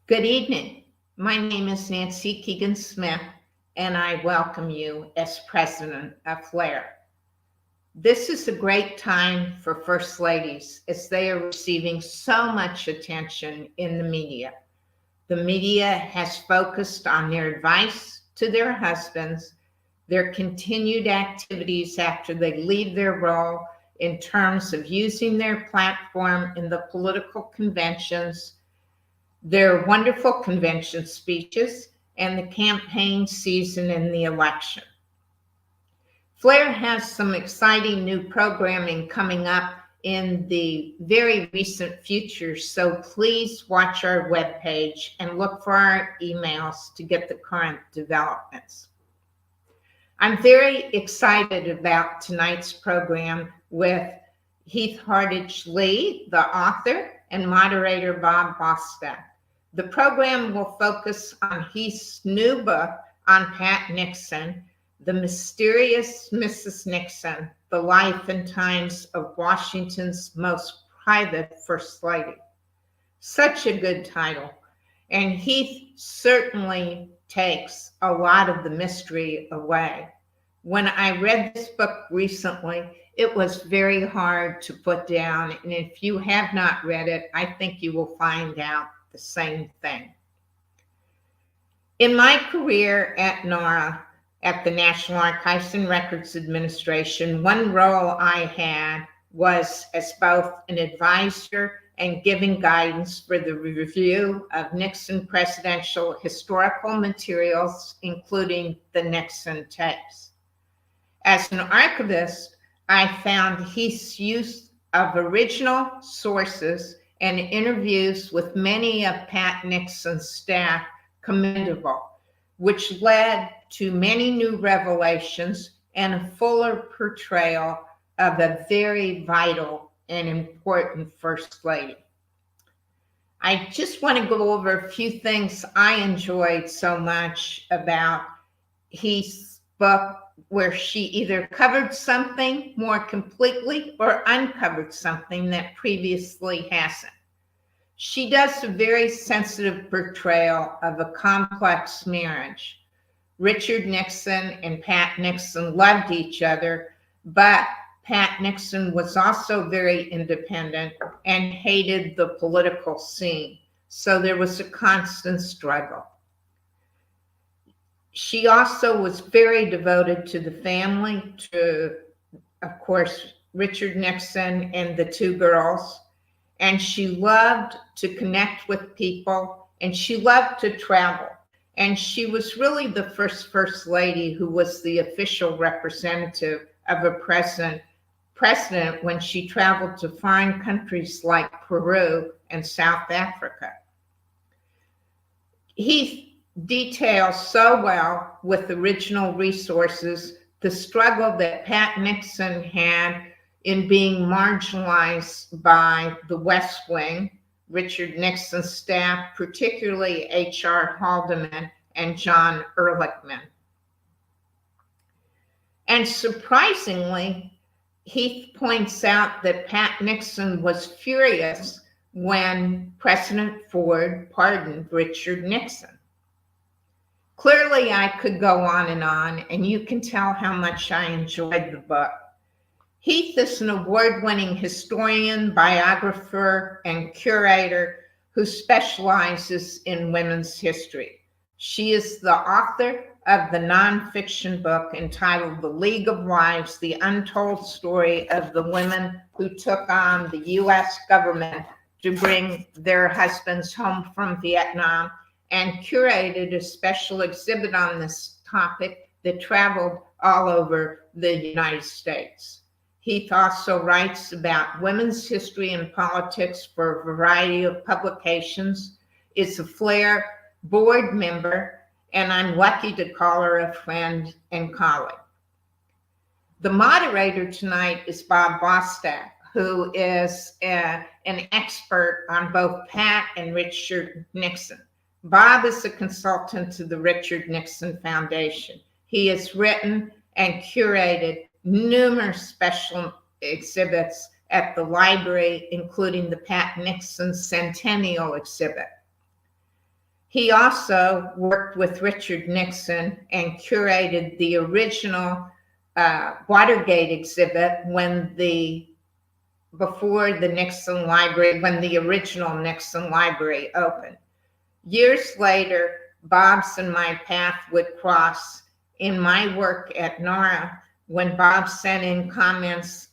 Good evening. My name is Nancy Keegan-Smith, and I welcome you as president of FLAIR. This is a great time for First Ladies as they are receiving so much attention in the media. The media has focused on their advice to their husbands, their continued activities after they leave their role in terms of using their platform in the political conventions, their wonderful convention speeches, and the campaign season and the election. FLAIR has some exciting new programming coming up in the very recent future, so please watch our webpage and look for our emails to get the current developments. I'm very excited about tonight's program with Heath Hardage Lee, the author, and moderator Bob Bostock. The program will focus on Heath's new book on Pat Nixon, The Mysterious Mrs. Nixon, The Life and Times of Washington's Most Private First Lady. Such a good title, and Heath certainly takes a lot of the mystery away. When I read this book recently, it was very hard to put down, and if you have not read it, I think you will find out the same thing. In my career at NARA, at the National Archives and Records Administration, one role I had was as both an advisor and giving guidance for the review of Nixon presidential historical materials, including the Nixon tapes. As an archivist, I found Heath's use of original sources and interviews with many of Pat Nixon's staff commendable, which led to many new revelations and a fuller portrayal of a very vital and important First Lady. I just want to go over a few things I enjoyed so much about Heath's book, where she either covered something more completely or uncovered something that previously hasn't. She does a very sensitive portrayal of a complex marriage. Richard Nixon and Pat Nixon loved each other, but Pat Nixon was also very independent and hated the political scene, so there was a constant struggle. She also was very devoted to the family, to, of course, Richard Nixon and the two girls. And she loved to connect with people, and she loved to travel. And she was really the First Lady who was the official representative of a president when she traveled to foreign countries like Peru and South Africa. He details so well with original resources the struggle that Pat Nixon had in being marginalized by the West Wing, Richard Nixon's staff, particularly H.R. Haldeman and John Ehrlichman. And surprisingly, Heath points out that Pat Nixon was furious when President Ford pardoned Richard Nixon. Clearly, I could go on, and you can tell how much I enjoyed the book. Heath is an award-winning historian, biographer, and curator who specializes in women's history. She is the author of the nonfiction book entitled The League of Wives, The Untold Story of the Women Who Took on the U.S. Government to Bring Their Husbands Home from Vietnam, and curated a special exhibit on this topic that traveled all over the United States. Heath also writes about women's history and politics for a variety of publications, is a FLAIR board member, and I'm lucky to call her a friend and colleague. The moderator tonight is Bob Bostock, who is an expert on both Pat and Richard Nixon. Bob is a consultant to the Richard Nixon Foundation. He has written and curated numerous special exhibits at the library, including the Pat Nixon Centennial exhibit. He also worked with Richard Nixon and curated the original Watergate exhibit before the Nixon Library, when the original Nixon Library opened. Years later, Bob's and my path would cross in my work at NARA when Bob sent in comments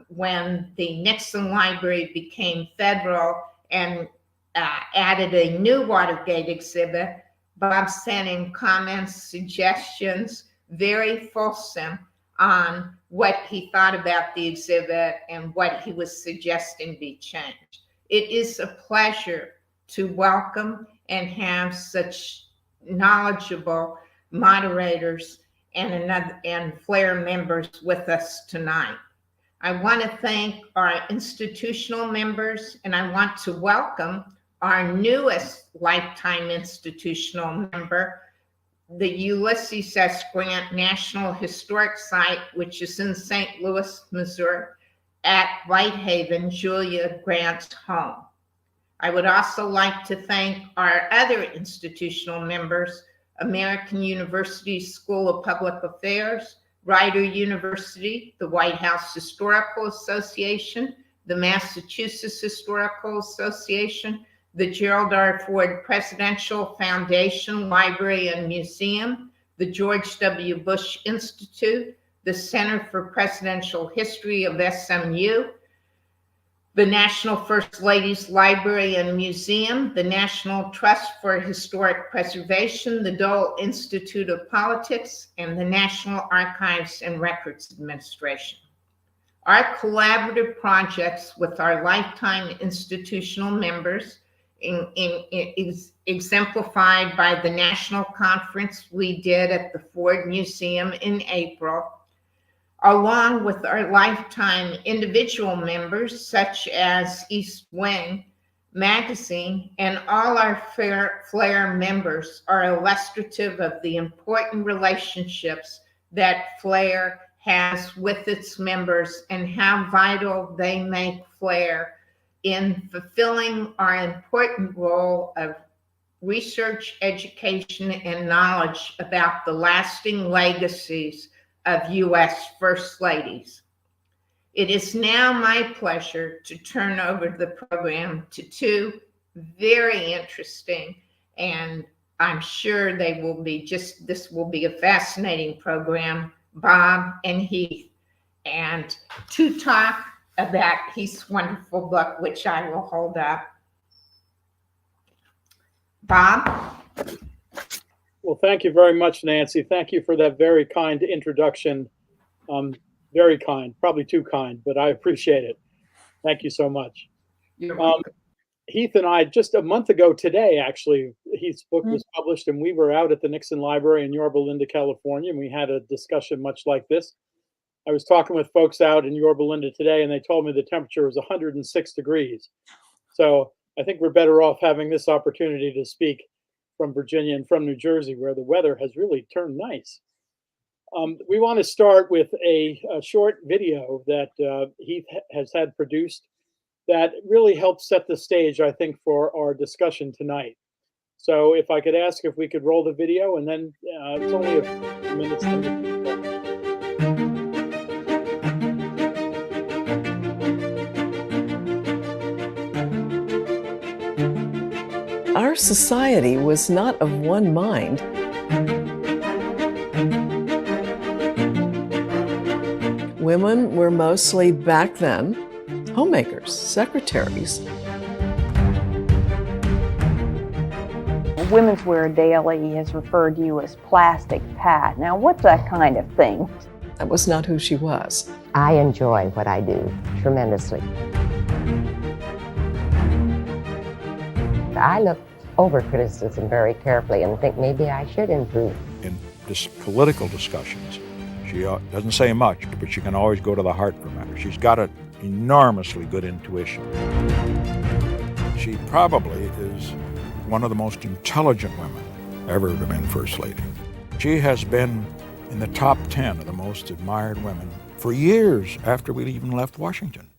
when the Nixon Library became federal and added a new Watergate exhibit. Bob sent in comments, suggestions, very fulsome on what he thought about the exhibit and what he was suggesting be changed. It is a pleasure to welcome and have such knowledgeable moderators and Flair members with us tonight. I want to thank our institutional members, and I want to welcome our newest lifetime institutional member, the Ulysses S. Grant National Historic Site, which is in St. Louis, Missouri, at Whitehaven, Julia Grant's home. I would also like to thank our other institutional members, American University School of Public Affairs, Rider University, the White House Historical Association, the Massachusetts Historical Association, the Gerald R. Ford Presidential Foundation Library and Museum, the George W. Bush Institute, the Center for Presidential History of SMU, the National First Ladies Library and Museum, the National Trust for Historic Preservation, the Dole Institute of Politics, and the National Archives and Records Administration. Our collaborative projects with our lifetime institutional members is exemplified by the national conference we did at the Ford Museum in April, along with our lifetime individual members such as East Wing Magazine, and all our Flair members are illustrative of the important relationships that Flair has with its members and how vital they make Flair in fulfilling our important role of research, education, and knowledge about the lasting legacies of U.S. First Ladies. It is now my pleasure to turn over the program to two very interesting, and I'm sure they will be this will be a fascinating program, Bob and Heath, and to talk about Heath's wonderful book, which I will hold up. Bob? Well, thank you very much, Nancy. Thank you for that very kind introduction. Very kind, probably too kind, but I appreciate it. Thank you so much. You're welcome. Heath and I, just a month ago today, actually, Heath's book was published, and we were out at the Nixon Library in Yorba Linda, California, and we had a discussion much like this. I was talking with folks out in Yorba Linda today, and they told me the temperature was 106 degrees. So I think we're better off having this opportunity to speak from Virginia and from New Jersey, where the weather has really turned nice. We want to start with a short video that Heath has had produced that really helps set the stage, I think, for our discussion tonight. So if I could ask if we could roll the video, and then it's only a few minutes. Our society was not of one mind. Women were mostly, back then, homemakers, secretaries. Women's Wear Daily has referred to you as Plastic Pat. Now, what's that kind of thing? That was not who she was. I enjoy what I do tremendously. I look over criticism very carefully and think maybe I should improve. In political discussions, she doesn't say much, but she can always go to the heart for matters. She's got an enormously good intuition. She probably is one of the most intelligent women ever to have been First Lady. She has been in the top 10 of the most admired women for years after we even left Washington.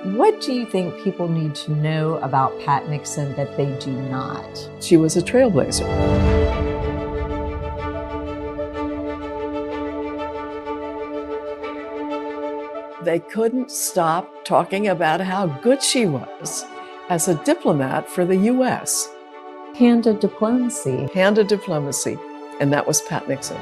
What do you think people need to know about Pat Nixon that they do not? She was a trailblazer. They couldn't stop talking about how good she was as a diplomat for the U.S. Hand of diplomacy. Hand of diplomacy, and that was Pat Nixon.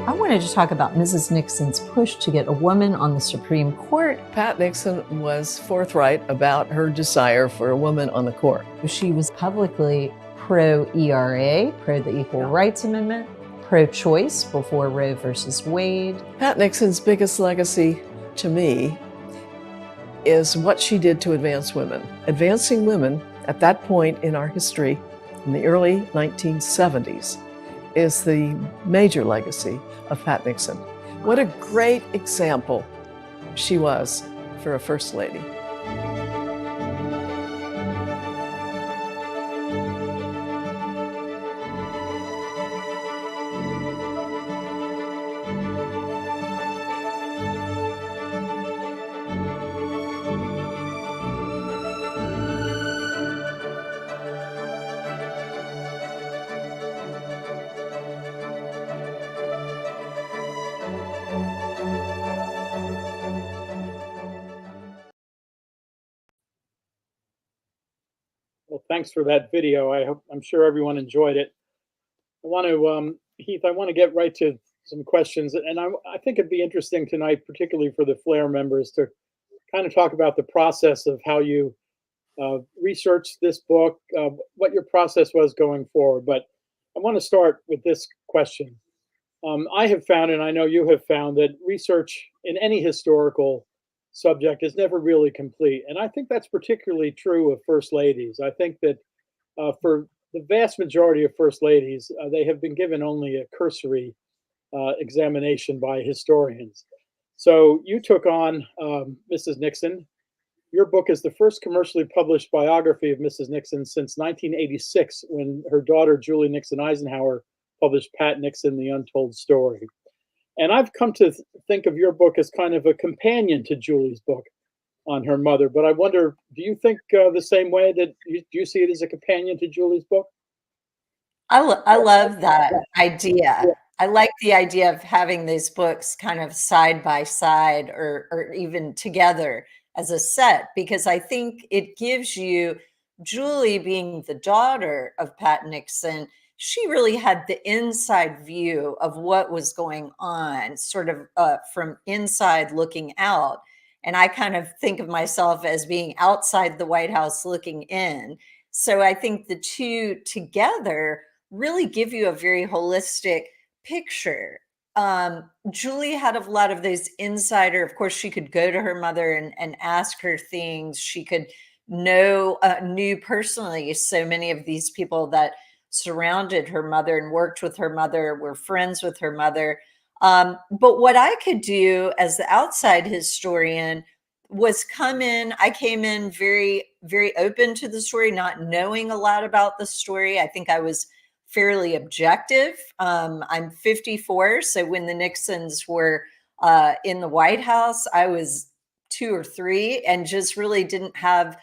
I wanted to talk about Mrs. Nixon's push to get a woman on the Supreme Court. Pat Nixon was forthright about her desire for a woman on the court. She was publicly pro-ERA, pro the Equal Rights Amendment, pro-choice before Roe versus Wade. Pat Nixon's biggest legacy, to me, is what she did to advance women. Advancing women at that point in our history, in the early 1970s, is the major legacy of Pat Nixon. What a great example she was for a First Lady. Well, thanks for that video. I'm sure everyone enjoyed it. I want to, Heath, I want to get right to some questions, and I think it'd be interesting tonight, particularly for the Flair members, to kind of talk about the process of how you researched this book, what your process was going forward. But I want to start with this question. I have found, and I know you have found, that research in any historical subject is never really complete. And I think that's particularly true of First Ladies. I think that for the vast majority of First Ladies, they have been given only a cursory examination by historians. So you took on Mrs. Nixon. Your book is the first commercially published biography of Mrs. Nixon since 1986, when her daughter, Julie Nixon Eisenhower, published Pat Nixon, The Untold Story. And I've come to think of your book as kind of a companion to Julie's book on her mother. But I wonder, do you think the same way? That do you see it as a companion to Julie's book? I love that idea. I like the idea of having these books kind of side by side or even together as a set, because I think it gives you, Julie being the daughter of Pat Nixon, she really had the inside view of what was going on, sort of from inside looking out. And I kind of think of myself as being outside the White House looking in. So I think the two together really give you a very holistic picture. Julie had a lot of those insider, of course, she could go to her mother and ask her things. She could knew personally so many of these people that surrounded her mother and worked with her mother, were friends with her mother. But what I could do as the outside historian was I came in very, very open to the story, not knowing a lot about the story. I think I was fairly objective. I'm 54, so when the Nixons were in the White House, I was 2 or 3 and just really didn't have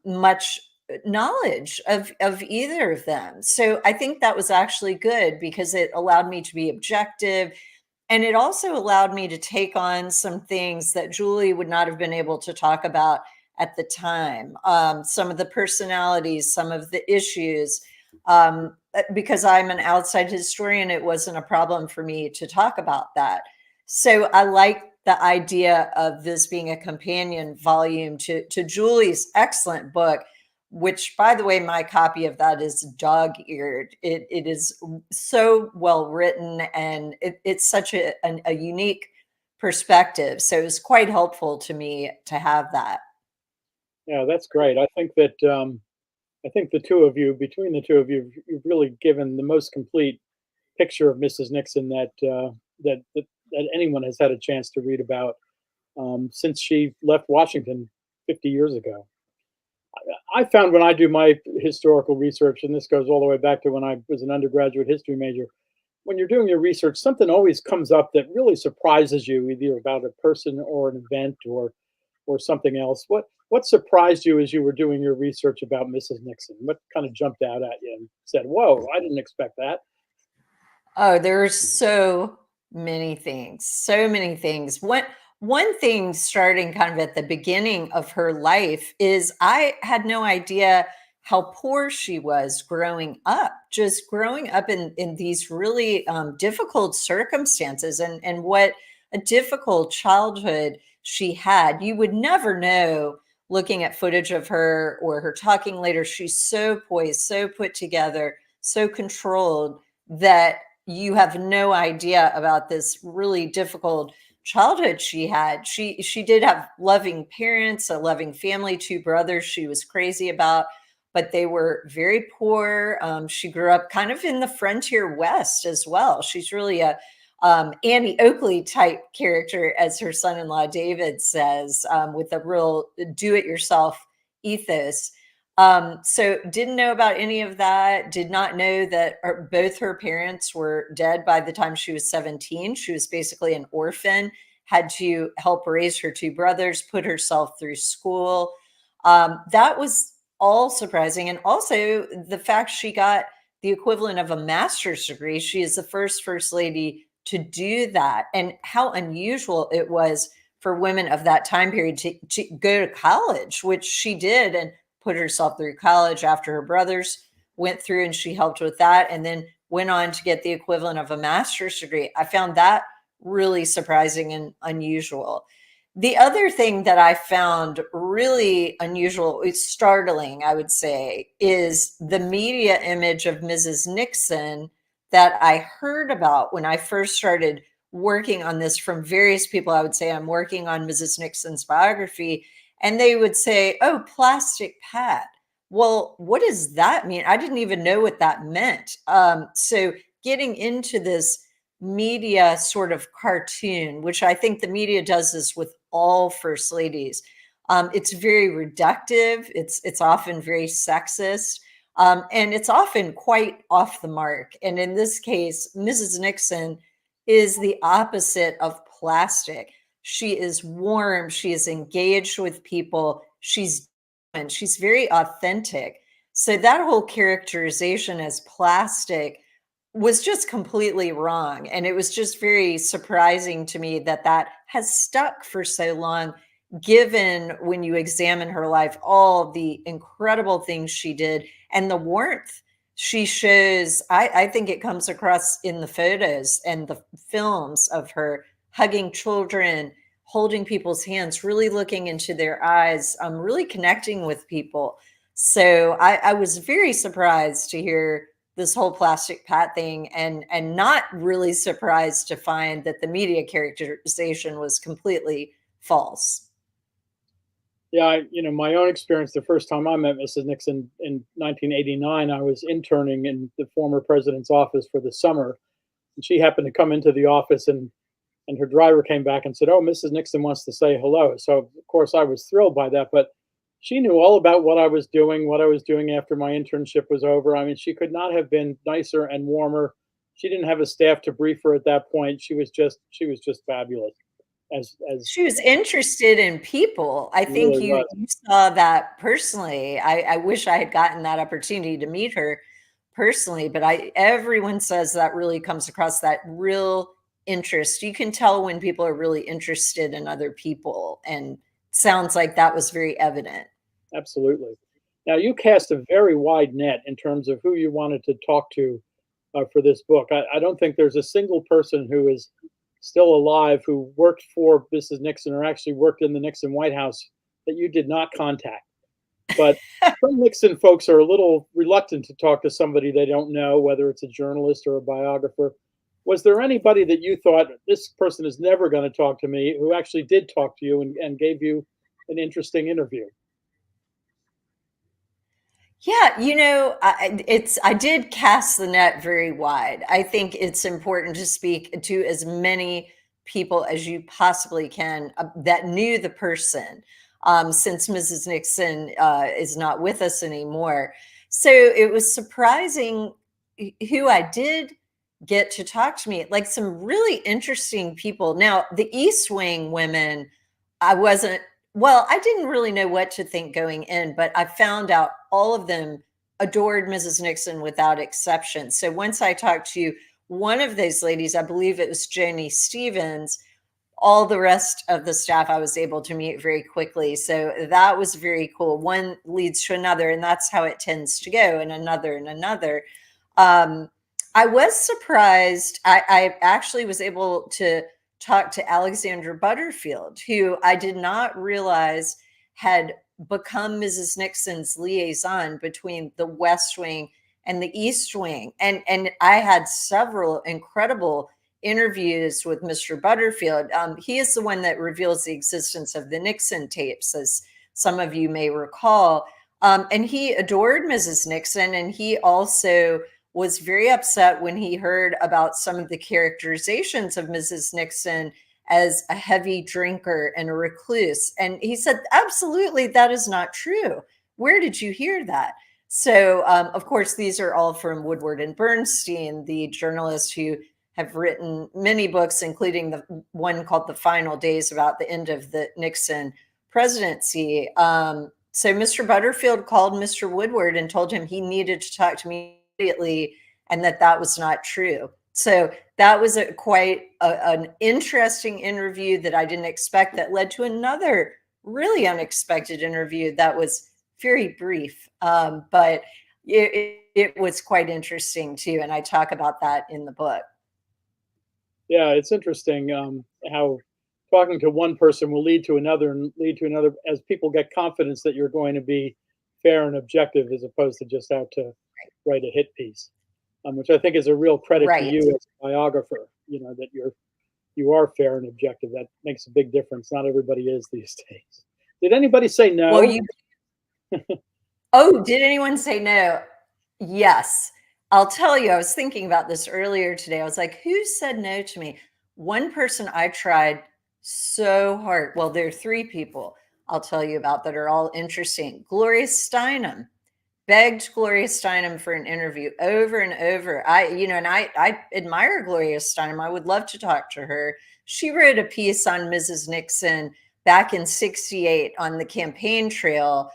much knowledge of either of them. So I think that was actually good because it allowed me to be objective. And it also allowed me to take on some things that Julie would not have been able to talk about at the time. Some of the personalities, some of the issues, because I'm an outside historian, it wasn't a problem for me to talk about that. So I like the idea of this being a companion volume to Julie's excellent book, which, by the way, my copy of that is dog-eared. It is so well written, and it's such a unique perspective. So it's quite helpful to me to have that. Yeah, that's great. I think that between the two of you, you've really given the most complete picture of Mrs. Nixon that anyone has had a chance to read about since she left Washington 50 years ago. I found when I do my historical research, and this goes all the way back to when I was an undergraduate history major, when you're doing your research, something always comes up that really surprises you, either about a person or an event or something else. What surprised you as you were doing your research about Mrs. Nixon? What kind of jumped out at you and said, "Whoa, I didn't expect that"? Oh, there are so many things, so many things. One thing starting kind of at the beginning of her life is I had no idea how poor she was growing up, just growing up in these really difficult circumstances, and what a difficult childhood she had. You would never know looking at footage of her or her talking later. She's so poised, so put together, so controlled that you have no idea about this really difficult childhood she had. She did have loving parents, a loving family, two brothers she was crazy about, but they were very poor. She grew up kind of in the frontier West as well. She's really a Annie Oakley type character, as her son-in-law David says, with a real do-it-yourself ethos. So didn't know about any of that. Did not know that both her parents were dead by the time she was 17. She was basically an orphan, had to help raise her two brothers, put herself through school. That was all surprising. And also the fact she got the equivalent of a master's degree. She is the first lady to do that. And how unusual it was for women of that time period to go to college, which she did, and put herself through college after her brothers went through, and she helped with that, and then went on to get the equivalent of a master's degree. I found that really surprising and unusual. The other thing that I found really unusual, startling, I would say, is the media image of Mrs. Nixon that I heard about when I first started working on this from various people. I would say, I'm working on Mrs. Nixon's biography, and they would say, "Oh, plastic Pat." Well, what does that mean? I didn't even know what that meant. So getting into this media sort of cartoon, which I think the media does this with all first ladies. It's very reductive. It's often very sexist. And it's often quite off the mark. And in this case, Mrs. Nixon is the opposite of plastic. She is warm. She is engaged with people. She's very authentic. So that whole characterization as plastic was just completely wrong. And it was just very surprising to me that that has stuck for so long, given when you examine her life, all the incredible things she did and the warmth she shows. I think it comes across in the photos and the films of her hugging children, holding people's hands, really looking into their eyes, really connecting with people. So I was very surprised to hear this whole plastic Pat thing, and not really surprised to find that the media characterization was completely false. Yeah, my own experience, the first time I met Mrs. Nixon in 1989, I was interning in the former president's office for the summer. And she happened to come into the office, and her driver came back and said, "Oh, Mrs. Nixon wants to say hello." So, of course, I was thrilled by that. But she knew all about what I was doing after my internship was over. I mean, she could not have been nicer and warmer. She didn't have a staff to brief her at that point. She was just fabulous. As She was interested in people. I think really you was. you saw that personally. I wish I had gotten that opportunity to meet her personally, but everyone says that really comes across, that real interest. You can tell when people are really interested in other people, and sounds like that was very evident. Absolutely. Now, you cast a very wide net in terms of who you wanted to talk to for this book. I don't think there's a single person who is still alive who worked for Mrs. Nixon or actually worked in the Nixon White House that you did not contact. But some Nixon folks are a little reluctant to talk to somebody they don't know, whether it's a journalist or a biographer. Was there anybody that you thought, this person is never going to talk to me, who actually did talk to you and gave you an interesting interview? Yeah, I did cast the net very wide. I think it's important to speak to as many people as you possibly can that knew the person, since Mrs. Nixon is not with us anymore. So it was surprising who I did get to talk to me, like some really interesting people. Now, the East Wing women, I didn't really know what to think going in, but I found out all of them adored Mrs. Nixon without exception. So once I talked to one of those ladies, I believe it was Joni Stevens, all the rest of the staff I was able to meet very quickly. So that was very cool. One leads to another, and that's how it tends to go, and another and another. I was surprised. I actually was able to talk to Alexandra Butterfield, who I did not realize had become Mrs. Nixon's liaison between the West Wing and the East Wing. And I had several incredible interviews with Mr. Butterfield. He is the one that reveals the existence of the Nixon tapes, as some of you may recall. And he adored Mrs. Nixon, and he also was very upset when he heard about some of the characterizations of Mrs. Nixon as a heavy drinker and a recluse. And he said, absolutely, that is not true. Where did you hear that? So, of course, these are all from Woodward and Bernstein, the journalists who have written many books, including the one called The Final Days about the end of the Nixon presidency. So Mr. Butterfield called Mr. Woodward and told him he needed to talk to me immediately, and that was not true. So that was quite an interesting interview that I didn't expect, that led to another really unexpected interview that was very brief. But it was quite interesting too. And I talk about that in the book. Yeah, it's interesting how talking to one person will lead to another and lead to another as people get confidence that you're going to be fair and objective, as opposed to just out to write a hit piece, which I think is a real credit to you as a biographer, that you are fair and objective. That makes a big difference. Not everybody is these days. Did anybody say no? Well, oh, did anyone say no? Yes. I'll tell you, I was thinking about this earlier today. I was like, who said no to me? One person I tried so hard. Well, there are three people I'll tell you about that are all interesting. Gloria Steinem. Begged Gloria Steinem for an interview over and over. I admire Gloria Steinem. I would love to talk to her. She wrote a piece on Mrs. Nixon back in '68 on the campaign trail,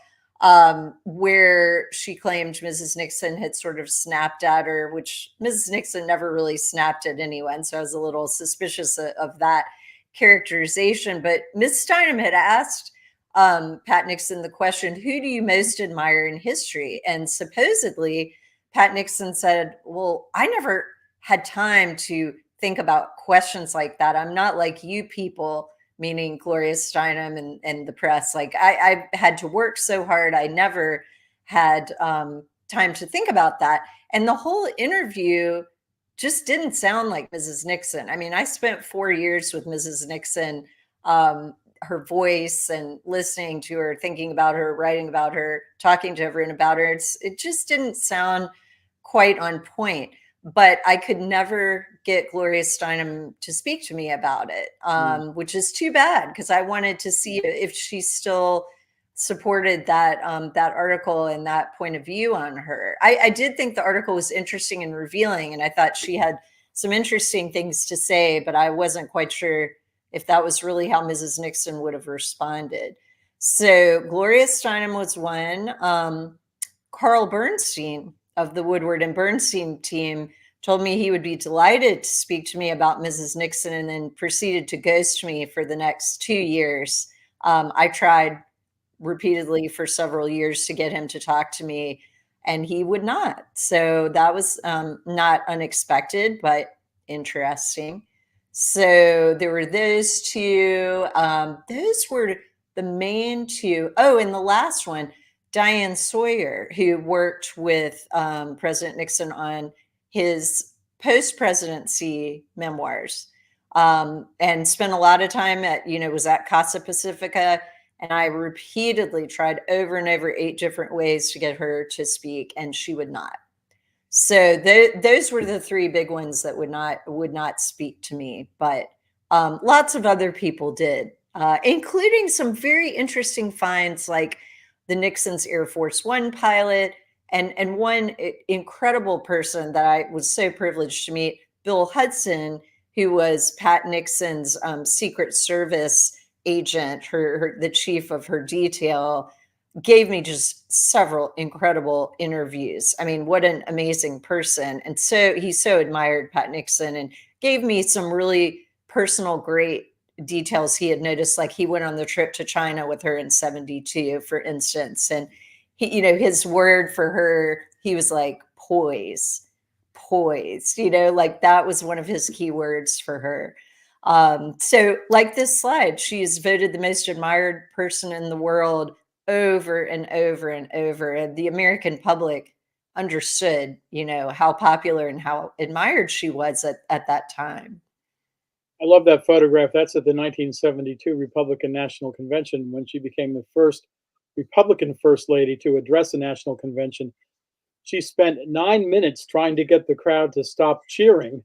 where she claimed Mrs. Nixon had sort of snapped at her, which Mrs. Nixon never really snapped at anyone. So I was a little suspicious of that characterization. But Ms. Steinem had asked Pat Nixon the question, who do you most admire in history? And supposedly Pat Nixon said, well, I never had time to think about questions like that. I'm not like you people, meaning Gloria Steinem and the press. Like I had to work so hard. I never had time to think about that. And the whole interview just didn't sound like Mrs. Nixon. I mean, I spent 4 years with Mrs. Nixon, her voice and listening to her, thinking about her, writing about her, talking to everyone about her. It just didn't sound quite on point. But I could never get Gloria Steinem to speak to me about it, which is too bad, because I wanted to see if she still supported that that article and that point of view on her. I did think the article was interesting and revealing, and I thought she had some interesting things to say, but I wasn't quite sure if that was really how Mrs. Nixon would have responded. So Gloria Steinem was one. Carl Bernstein of the Woodward and Bernstein team told me he would be delighted to speak to me about Mrs. Nixon, and then proceeded to ghost me for the next 2 years. I tried repeatedly for several years to get him to talk to me, and he would not. So that was not unexpected, but interesting. So there were those two. Those were the main two. Oh, and the last one, Diane Sawyer, who worked with President Nixon on his post-presidency memoirs, and spent a lot of time at, was at Casa Pacifica. And I repeatedly tried over and over 8 different ways to get her to speak, and she would not. So those were the 3 big ones that would not speak to me, but lots of other people did, including some very interesting finds like the Nixon's Air Force One pilot, and one incredible person that I was so privileged to meet, Bill Hudson, who was Pat Nixon's Secret Service agent, the chief of her detail, gave me just several incredible interviews. I mean, what an amazing person. And so he so admired Pat Nixon and gave me some really personal, great details he had noticed. Like he went on the trip to China with her in 72, for instance. And he, his word for her, he was like, poise, like that was one of his key words for her. So like this slide, she is voted the most admired person in the world over and over and over. And the American public understood, how popular and how admired she was at that time. I love that photograph. That's at the 1972 Republican National Convention when she became the first Republican First Lady to address a national convention. She spent 9 minutes trying to get the crowd to stop cheering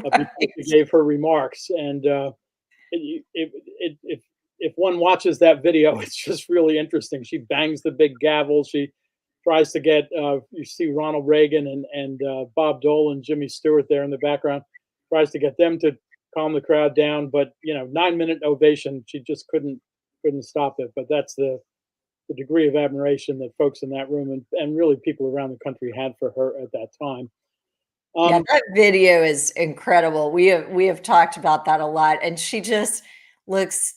before she gave her remarks. And if one watches that video, it's just really interesting. She bangs the big gavel. She tries to get, you see Ronald Reagan and Bob Dole and Jimmy Stewart there in the background, tries to get them to calm the crowd down. But, 9-minute ovation, she just couldn't stop it. But that's the degree of admiration that folks in that room and really people around the country had for her at that time. Yeah, that video is incredible. We have talked about that a lot, and she just looks,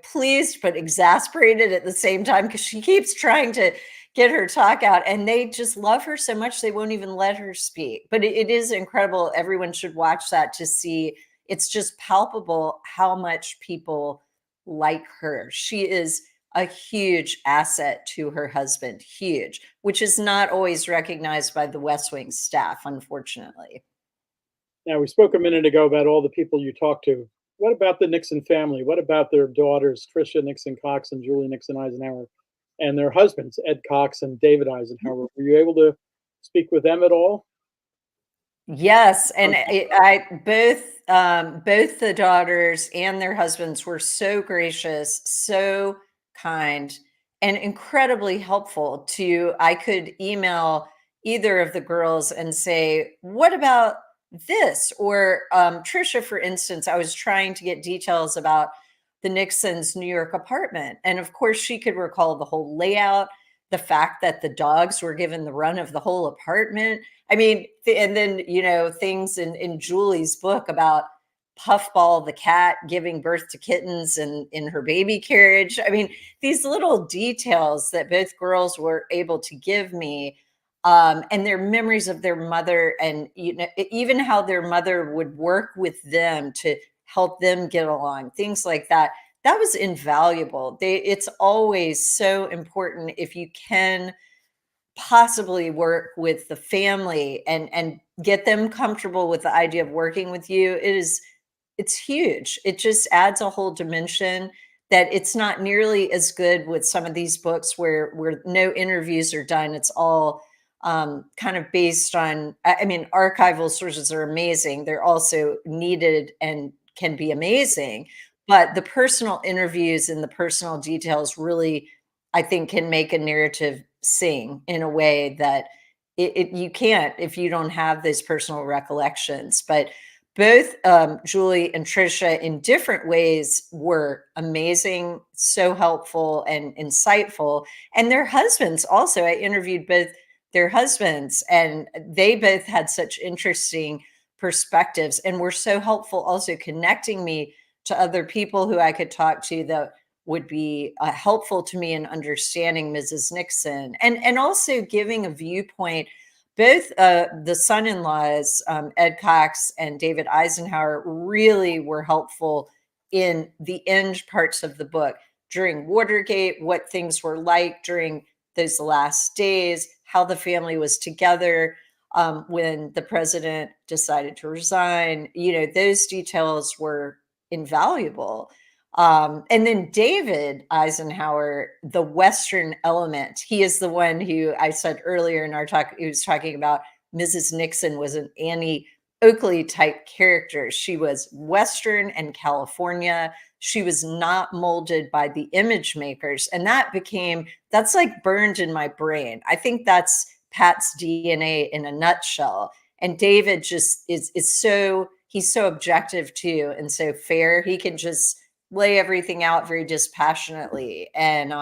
pleased but exasperated at the same time because she keeps trying to get her talk out, and they just love her so much they won't even let her speak. But it is incredible. Everyone should watch that to see. It's just palpable how much people like her. She is a huge asset to her husband, huge, which is not always recognized by the West Wing staff, unfortunately. Now, we spoke a minute ago about all the people you talked to. What about the Nixon family? What about their daughters, Tricia Nixon Cox and Julie Nixon Eisenhower, and their husbands, Ed Cox and David Eisenhower? Were you able to speak with them at all? Yes, and both the daughters and their husbands were so gracious, so kind, and incredibly helpful. I could email either of the girls and say, what about this? Or Tricia, for instance, I was trying to get details about the Nixons' New York apartment. And of course, she could recall the whole layout, the fact that the dogs were given the run of the whole apartment. I mean, and then, things in Julie's book about Puffball the cat giving birth to kittens in her baby carriage. I mean, these little details that both girls were able to give me, and their memories of their mother, and even how their mother would work with them to help them get along, things like that. That was invaluable. It's always so important if you can possibly work with the family and get them comfortable with the idea of working with you. It's huge. It just adds a whole dimension that it's not nearly as good with some of these books where no interviews are done. It's all kind of based on, archival sources are amazing. They're also needed and can be amazing. But the personal interviews and the personal details really, I think, can make a narrative sing in a way that you can't if you don't have those personal recollections. But both Julie and Tricia, in different ways, were amazing, so helpful and insightful. And their husbands also, I interviewed both their husbands, and they both had such interesting perspectives and were so helpful, also connecting me to other people who I could talk to that would be helpful to me in understanding Mrs. Nixon, and also giving a viewpoint. Both the son-in-laws, Ed Cox and David Eisenhower, really were helpful in the end parts of the book during Watergate, what things were like during those last days, how the family was together when the president decided to resign. Those details were invaluable. And then David Eisenhower, the Western element, he is the one who I said earlier in our talk, he was talking about Mrs. Nixon was an Annie Oakley type character. She was Western and California. She was not molded by the image makers. And that's like burned in my brain. I think that's Pat's DNA in a nutshell. And David just is so, he's so objective too, and so fair. He can just lay everything out very dispassionately. And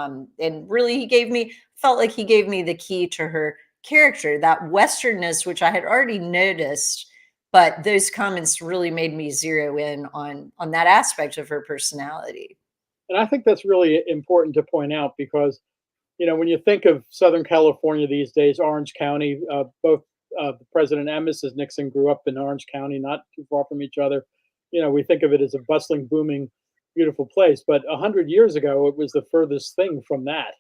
really felt like he gave me the key to her character, that Westernness, which I had already noticed, but those comments really made me zero in on that aspect of her personality. And I think that's really important to point out because, when you think of Southern California these days, Orange County, both the President and Mrs. Nixon grew up in Orange County, not too far from each other. We think of it as a bustling, booming, beautiful place. But 100 years ago, it was the furthest thing from that.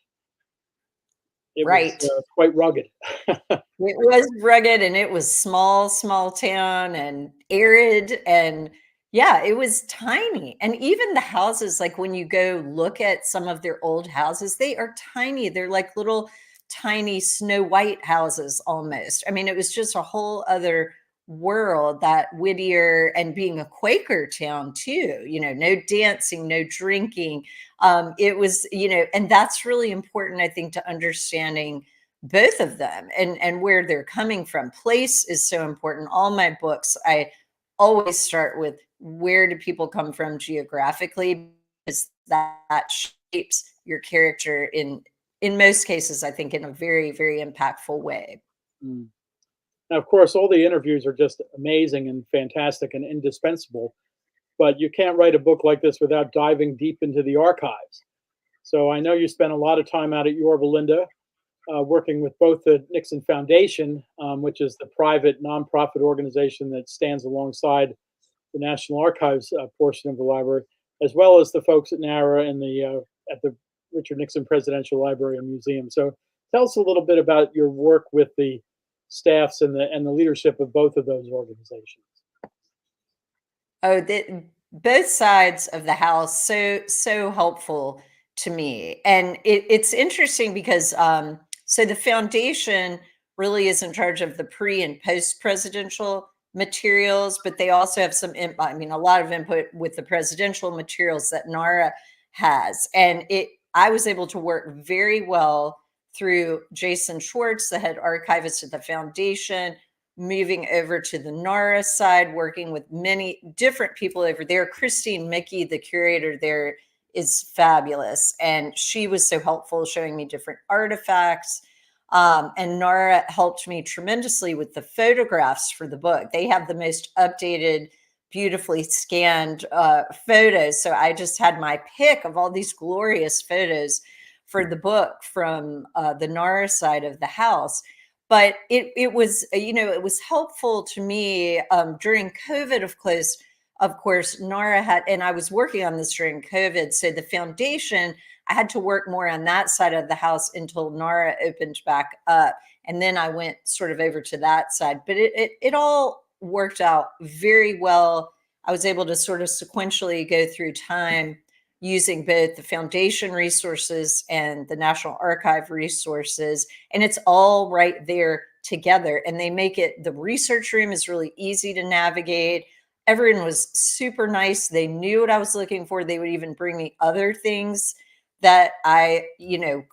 It Right. was quite rugged. It was rugged, and it was small town and arid, and yeah, it was tiny. And even the houses, like when you go look at some of their old houses, they are tiny. They're like little tiny Snow White houses almost. I mean, it was just a whole other world, that Whittier, and being a Quaker town too, no dancing, no drinking. It was, and that's really important, I think, to understanding both of them and where they're coming from. Place is so important. All my books, I always start with, where do people come from geographically? Because that shapes your character in most cases, I think, in a very, very impactful way. Mm. Now, of course, all the interviews are just amazing and fantastic and indispensable, but you can't write a book like this without diving deep into the archives. So I know you spent a lot of time out at Yorba Linda, working with both the Nixon Foundation, which is the private nonprofit organization that stands alongside the National Archives portion of the library, as well as the folks at NARA and at the Richard Nixon Presidential Library and Museum. So tell us a little bit about your work with the staffs and the leadership of both of those organizations. Oh, both sides of the house, so helpful to me. And it's interesting because so the foundation really is in charge of the pre and post presidential materials, but they also have a lot of input with the presidential materials that NARA has. And I was able to work very well through Jason Schwartz, the head archivist at the foundation, moving over to the NARA side, working with many different people over there. Christine Mickey, the curator there, is fabulous. And she was so helpful, showing me different artifacts. And NARA helped me tremendously with the photographs for the book. They have the most updated, beautifully scanned photos. So I just had my pick of all these glorious photos for the book from the NARA side of the house. But it was, it was helpful to me during COVID, of course, NARA had, and I was working on this during COVID. So the foundation, I had to work more on that side of the house until NARA opened back up. And then I went sort of over to that side. But it all worked out very well. I was able to sort of sequentially go through time using both the foundation resources and the National Archive resources. And it's all right there together. And they make it, the research room is really easy to navigate. Everyone was super nice. They knew what I was looking for. They would even bring me other things that I,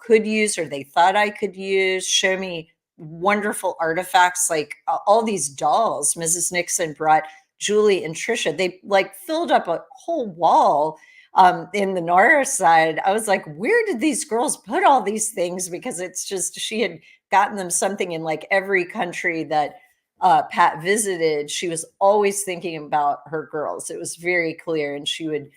could use, or they thought I could use, show me wonderful artifacts, like all these dolls. Mrs. Nixon brought Julie and Trisha. They filled up a whole wall in the NARA side. I was like, where did these girls put all these things? Because it's just, she had gotten them something in every country that Pat visited. She was always thinking about her girls. It was very clear, and she would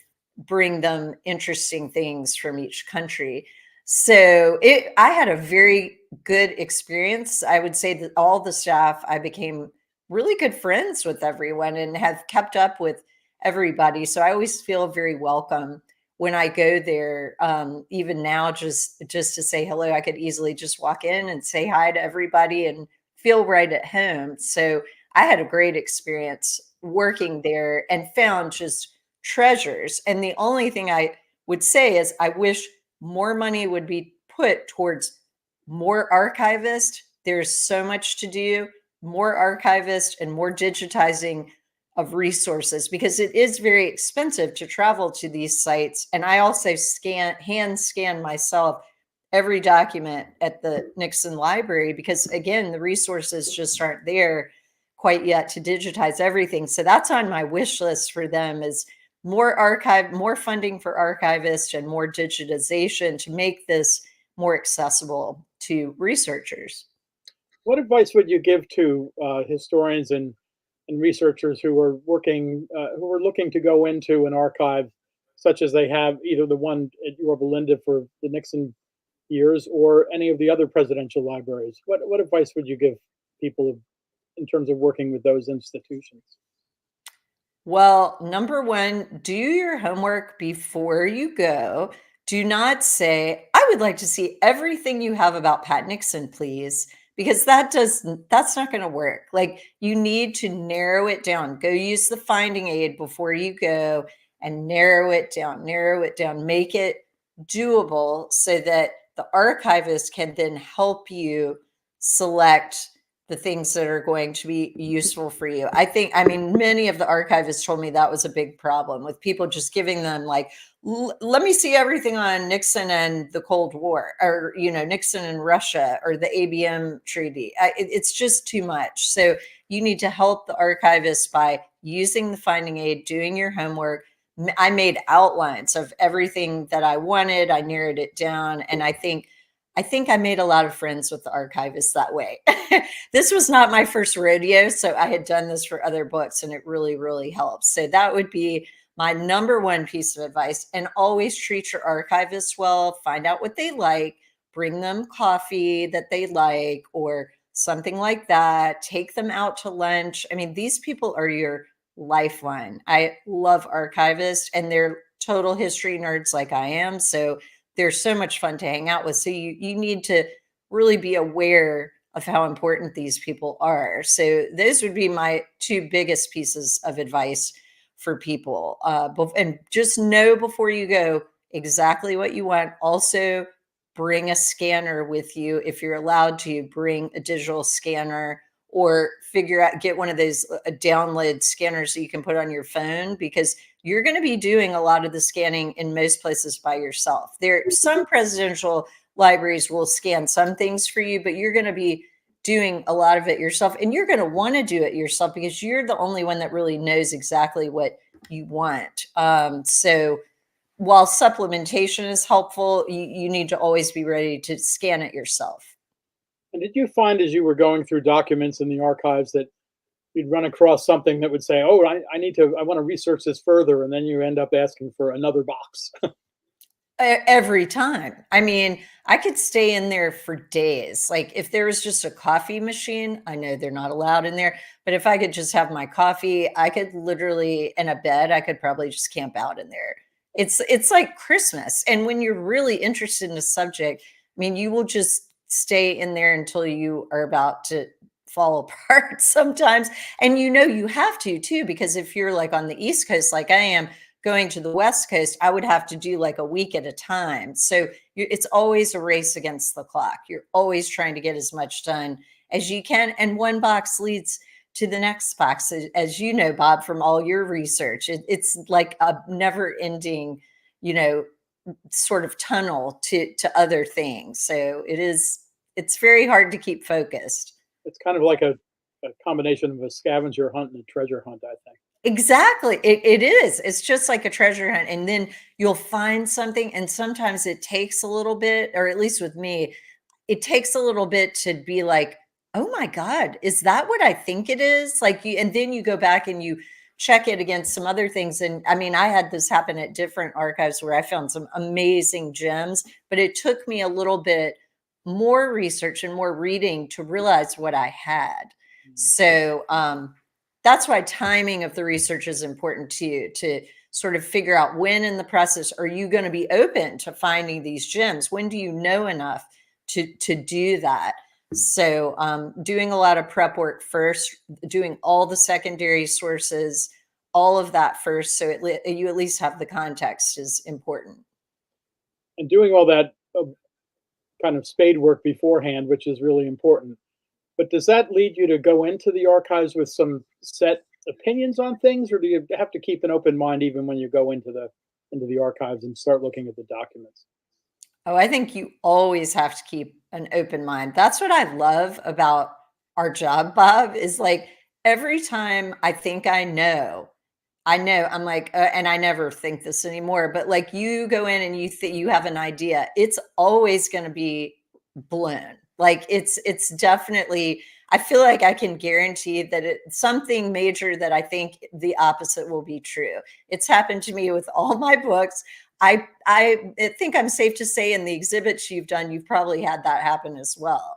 bring them interesting things from each country. So I had a very good experience. I would say that all the staff, I became really good friends with everyone and have kept up with everybody. So I always feel very welcome when I go there. Even now, just to say hello, I could easily just walk in and say hi to everybody and feel right at home. So I had a great experience working there and found just treasures. And the only thing I would say is I wish more money would be put towards more archivists. There's so much to do, more archivists and more digitizing of resources, because it is very expensive to travel to these sites. And I also hand scan myself every document at the Nixon Library, because again, the resources just aren't there quite yet to digitize everything. So that's on my wish list for them, is more funding for archivists and more digitization to make this more accessible to researchers. What advice would you give to historians and researchers who are working, who are looking to go into an archive, such as they have either the one at Yorba Linda for the Nixon years or any of the other presidential libraries? What advice would you give people in terms of working with those institutions? Well, number one, do your homework before you go. Do not say, I would like to see everything you have about Pat Nixon, please, because that's not going to work. Like, you need to narrow it down. Go use the finding aid before you go and narrow it down, make it doable so that the archivist can then help you select the things that are going to be useful for you. I mean, many of the archivists told me that was a big problem with people just giving them like, let me see everything on Nixon and the Cold War, or, Nixon and Russia, or the ABM treaty. It's just too much. So you need to help the archivist by using the finding aid, doing your homework. I made outlines of everything that I wanted. I narrowed it down. And I think I made a lot of friends with the archivists that way. This was not my first rodeo, so I had done this for other books, and it really, really helps. So that would be my number one piece of advice. And always treat your archivists well. Find out what they like. Bring them coffee that they like or something like that. Take them out to lunch. I mean, these people are your lifeline. I love archivists, and they're total history nerds like I am. So they're so much fun to hang out with. So you need to really be aware of how important these people are. So those would be my two biggest pieces of advice for people. And just know before you go exactly what you want. Also, bring a scanner with you. If you're allowed to, bring a digital scanner, or get one of those download scanners that you can put on your phone, because you're going to be doing a lot of the scanning in most places by yourself. Some presidential libraries will scan some things for you, but you're going to be doing a lot of it yourself, and you're going to want to do it yourself because you're the only one that really knows exactly what you want. So while supplementation is helpful, you need to always be ready to scan it yourself. And did you find as you were going through documents in the archives that you'd run across something that would say, oh, I want to research this further, and then you end up asking for another box? Every time. I mean, I could stay in there for days. Like, if there was just a coffee machine, I know they're not allowed in there, but if I could just have my coffee, I could literally, in a bed, I could probably just camp out in there. It's like Christmas. And when you're really interested in a subject, I mean, you will just stay in there until you are about to fall apart sometimes. And you have to too, because if you're like on the East Coast, like I am, going to the West Coast, I would have to do like a week at a time. So it's always a race against the clock. You're always trying to get as much done as you can. And one box leads to the next box, as you know, Bob, from all your research. It's like a never ending, sort of tunnel to other things. So it's very hard to keep focused. It's kind of like a combination of a scavenger hunt and a treasure hunt, I think. Exactly. It is. It's just like a treasure hunt. And then you'll find something. And sometimes it takes a little bit, or at least with me, it takes a little bit to be like, oh my God, is that what I think it is? And then you go back and you check it against some other things. And I mean, I had this happen at different archives where I found some amazing gems, but it took me a little bit more research and more reading to realize what I had. So that's why timing of the research is important too, to sort of figure out when in the process are you going to be open to finding these gems? When do you know enough to do that? So doing a lot of prep work first, doing all the secondary sources, all of that first, so you at least have the context is important. And doing all that kind of spade work beforehand, which is really important. But does that lead you to go into the archives with some set opinions on things, or do you have to keep an open mind even when you go into the archives and start looking at the documents? Oh, I think you always have to keep an open mind. That's what I love about our job, Bob, is like every time I think I know, I'm like, and I never think this anymore, but like you go in and you have an idea, it's always going to be blown. Like it's definitely, I feel like I can guarantee that it's something major that I think the opposite will be true. It's happened to me with all my books. I think I'm safe to say in the exhibits you've done, you've probably had that happen as well.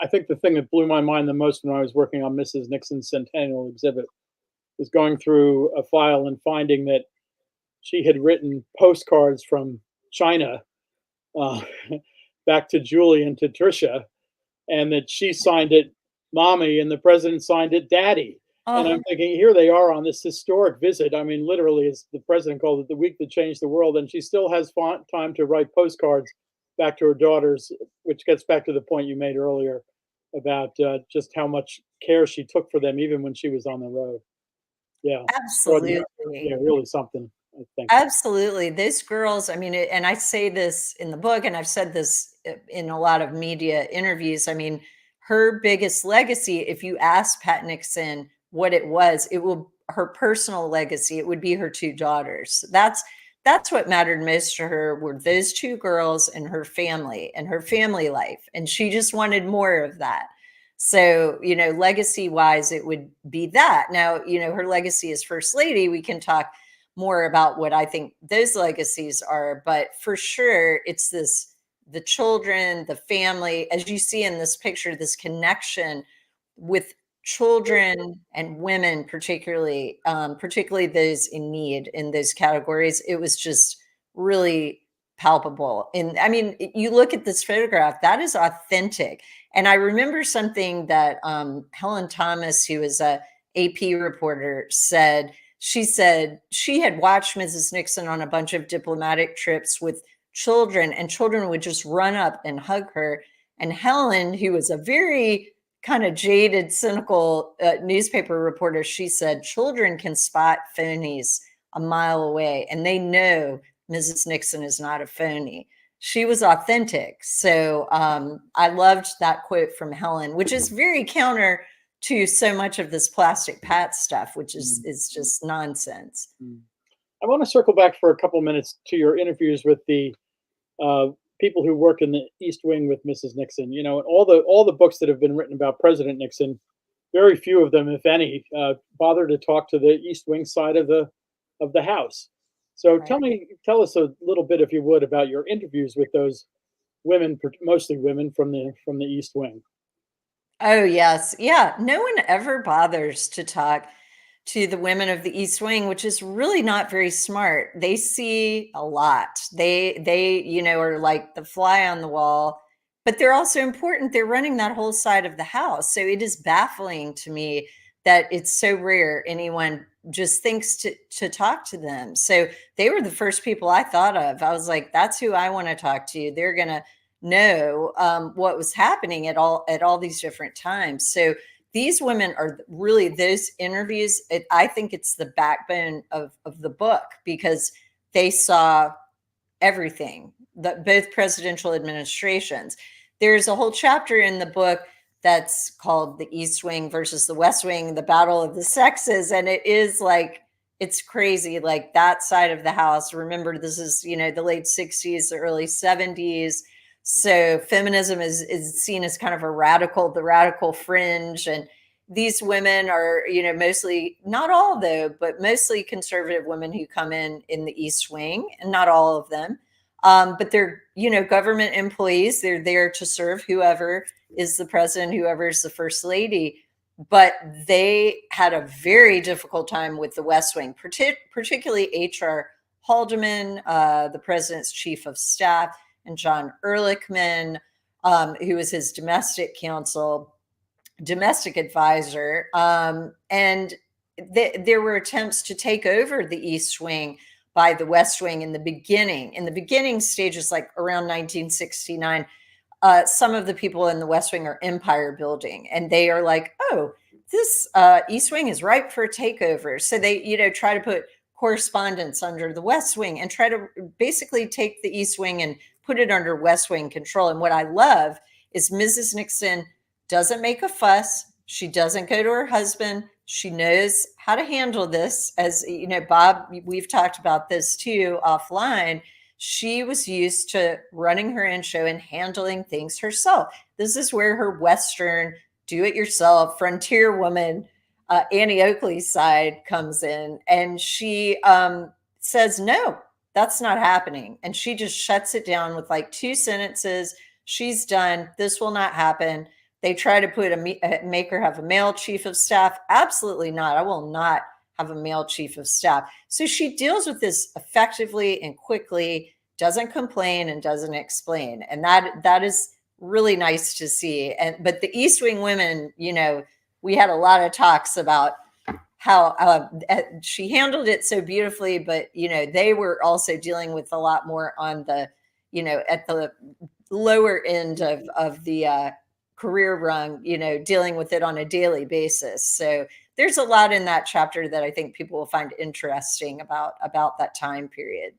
I think the thing that blew my mind the most when I was working on Mrs. Nixon's Centennial exhibit was going through a file and finding that she had written postcards from China uh, back to Julie and to Tricia, and that she signed it Mommy and the president signed it Daddy. And I'm thinking, here they are on this historic visit. I mean, literally, as the president called it, the week that changed the world, and she still has time to write postcards back to her daughters, which gets back to the point you made earlier about just how much care she took for them, even when she was on the road. Yeah, Absolutely. yeah, really something, I think. Absolutely. Those girls, I mean, and I say this in the book, and I've said this in a lot of media interviews. I mean, her biggest legacy, if you ask Pat Nixon what it was, it will, her personal legacy, it would be her two daughters. That's what mattered most to her, were those two girls and her family life. And she just wanted more of that. So, you know, legacy wise, it would be that. Now, you know, her legacy as First Lady, we can talk more about what I think those legacies are, but for sure it's this, the children, the family, as you see in this picture, this connection with children and women, particularly those in need in those categories. It was just really palpable. And I mean, you look at this photograph, that is authentic. And I remember something that Helen Thomas, who is a AP reporter, said. She said she had watched Mrs. Nixon on a bunch of diplomatic trips with children, and children would just run up and hug her. And Helen, who was a very kind of jaded, cynical newspaper reporter, she said, children can spot phonies a mile away, and they know Mrs. Nixon is not a phony. She was authentic. So I loved that quote from Helen, which is very counter to so much of this plastic Pat stuff, which is just nonsense. I want to circle back for a couple minutes to your interviews with the people who work in the East Wing with Mrs. Nixon. You know, and all the books that have been written about President Nixon, very few of them, if any, bother to talk to the East Wing side of the House. So Right. tell us a little bit, if you would, about your interviews with those women, mostly women from the East Wing. Oh, yes. Yeah. No one ever bothers to talk to the women of the East Wing, which is really not very smart. They see a lot. They, you know, are like the fly on the wall, but they're also important. They're running that whole side of the house. So it is baffling to me that it's so rare anyone just thinks to talk to them. So they were the first people I thought of. I was like, that's who I want to talk to. They're going to know what was happening at all these different times. So these women are really, those interviews, I think it's the backbone of the book, because they saw everything, both presidential administrations. There's a whole chapter in the book that's called The East Wing versus the West Wing, the battle of the sexes. And it is like, it's crazy, like that side of the house. Remember, this is, you know, the late 60s, the early 70s. So feminism is seen as kind of the radical fringe. And these women are, you know, mostly, not all though, but mostly conservative women who come in the East Wing, and not all of them. But they're, you know, government employees. They're there to serve whoever is the president, whoever is the first lady. But they had a very difficult time with the West Wing, particularly H.R. Haldeman, the president's chief of staff, and John Ehrlichman, who was his domestic advisor. And there were attempts to take over the East Wing by the West Wing in the beginning stages, like around 1969. Some of the people in the West Wing are empire building, and they are like, oh, this East Wing is ripe for a takeover. So they, you know, try to put correspondence under the West Wing and try to basically take the East Wing and put it under West Wing control. And what I love is Mrs. Nixon doesn't make a fuss, She doesn't go to her husband. She knows how to handle this. As you know, Bob, we've talked about this too offline. She was used to running her own show and handling things herself. This is where her Western, do-it-yourself, frontier woman, Annie Oakley's side comes in. And she says, no, that's not happening. And she just shuts it down with like 2 sentences. She's done. This will not happen. They try to make her have a male chief of staff. Absolutely not. I will not have a male chief of staff. So she deals with this effectively and quickly, doesn't complain and doesn't explain. And that is really nice to see. But the East Wing women, you know, we had a lot of talks about how she handled it so beautifully, but, you know, they were also dealing with a lot more on the, you know, at the lower end of the career rung, you know, dealing with it on a daily basis. So there's a lot in that chapter that I think people will find interesting about that time period.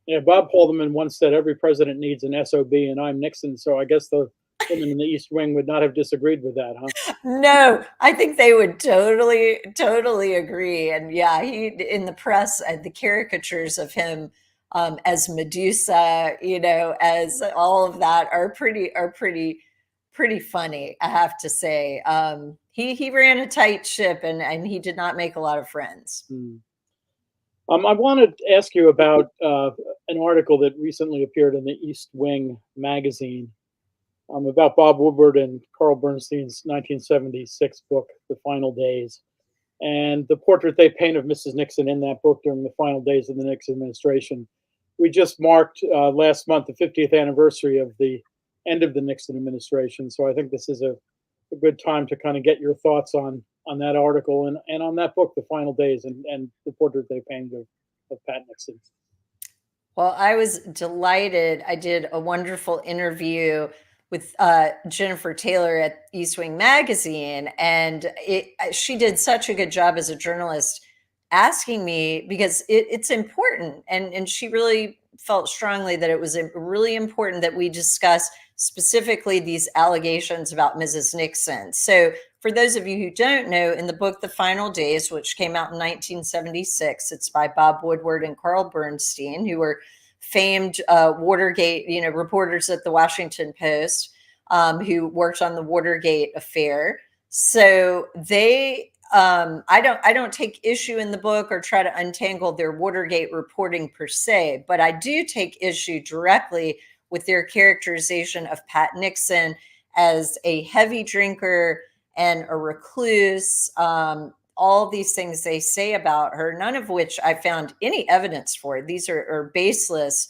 Yeah, Bob Haldeman once said every president needs an SOB, and I'm Nixon. So I guess the women in the East Wing would not have disagreed with that, huh? No, I think they would totally agree. And yeah, he in the press, the caricatures of him as Medusa, you know, as all of that are pretty funny, I have to say. He ran a tight ship, and he did not make a lot of friends. I wanted to ask you about an article that recently appeared in the East Wing magazine about Bob Woodward and Carl Bernstein's 1976 book, The Final Days, and the portrait they paint of Mrs. Nixon in that book during the final days of the Nixon administration. We just marked last month the 50th anniversary of the end of the Nixon administration, so I think this is a good time to kind of get your thoughts on that article and on that book, The Final Days, and the portrait they painted of Pat Nixon. Well, I was delighted. I did a wonderful interview with Jennifer Taylor at East Wing magazine, and she did such a good job as a journalist asking me, because it's important, and she really felt strongly that it was really important that we discuss specifically these allegations about Mrs. Nixon. So for those of you who don't know, in the book The Final Days, which came out in 1976, it's by Bob Woodward and Carl Bernstein, who were famed Watergate, you know, reporters at the Washington Post, who worked on the Watergate affair. So they, I don't take issue in the book or try to untangle their Watergate reporting per se, but I do take issue directly with their characterization of Pat Nixon as a heavy drinker and a recluse. All these things they say about her, none of which I found any evidence for. These are baseless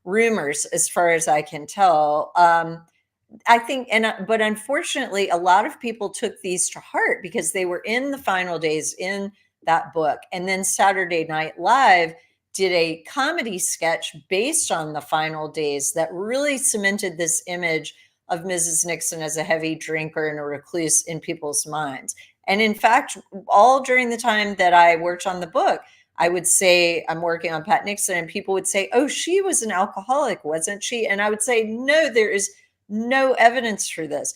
rumors, as far as I can tell. I think, but unfortunately, a lot of people took these to heart because they were in the final days in that book. And then Saturday Night Live did a comedy sketch based on the final days that really cemented this image of Mrs. Nixon as a heavy drinker and a recluse in people's minds. And in fact, all during the time that I worked on the book, I would say, I'm working on Pat Nixon, and people would say, oh, she was an alcoholic, wasn't she? And I would say, no, there is no evidence for this.